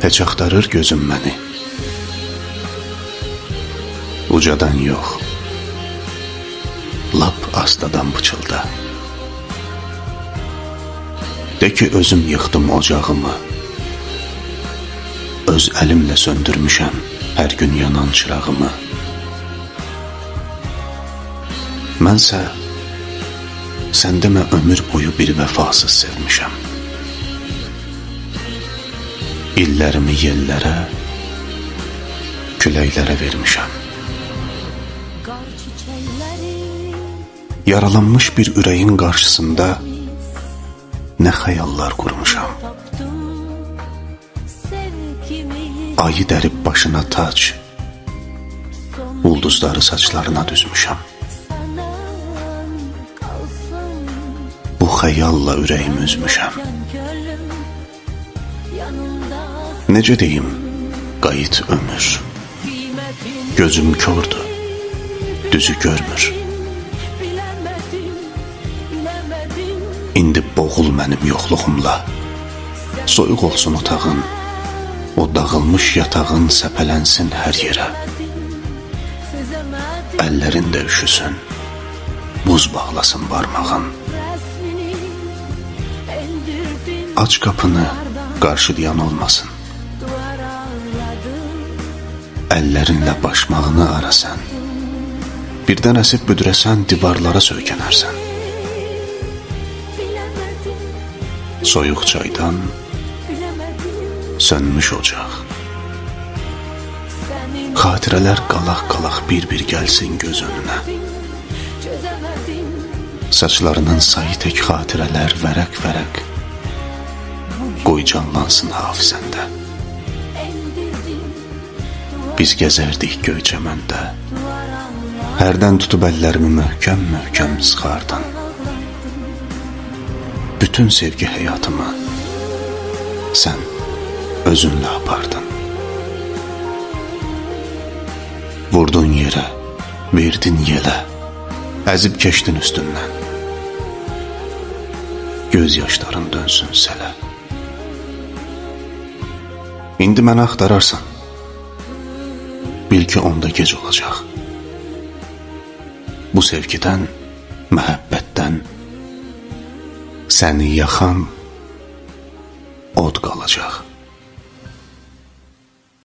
Heç axtarır gözüm məni. Ucadan yox, lap astadan pıçılda. De ki, özüm yıxdım ocağımı, öz əlimlə söndürmüşəm hər gün yanan çırağımı. Mənsə sən demə ömür boyu bir vəfasız sevmişəm. İllərimi yellərə, küləklərə vermişəm. Yaralanmış bir ürəyin qarşısında nə xəyallar qurmuşam. Ayı dərib başına tac, ulduzları saçlarına düzmüşəm. Bu xəyalla ürəyimi üzmüşəm. Necə deyim, qayıt ömür. Gözüm kördür, düzü görmür. İndi boğul mənim yoxluğumla. Soyuq olsun otağın, o dağılmış yatağın səpələnsin hər yerə. Əllərində üşüsün, buz bağlasın barmağın. Aç qapını, qarşılayan olmasın. Əllərinlə başmağını arasan, birdən əsib büdürəsən, divarlara söykənərsən. Soyuq çaydan sönmüş ocaq. Xatirələr qalaq-qalaq bir-bir gəlsin göz önünə. Saçlarının sayı tək xatirələr vərəq-vərəq. Qoy canlansın hafizəndə. Biz gəzərdik Göyçəməndə. Hərdən tutub əllərimi möhkəm-möhkəm sıxardın. Bütün sevgi həyatımı sən özünlə apardın. Vurdun yerə, verdin yelə, əzib keçdin üstündən. Göz yaşların dönsün sələ. İndi məni axtararsan, bil ki, onda gec olacaq. Bu sevgidən, məhəbbətdən səni yaxan od qalacaq.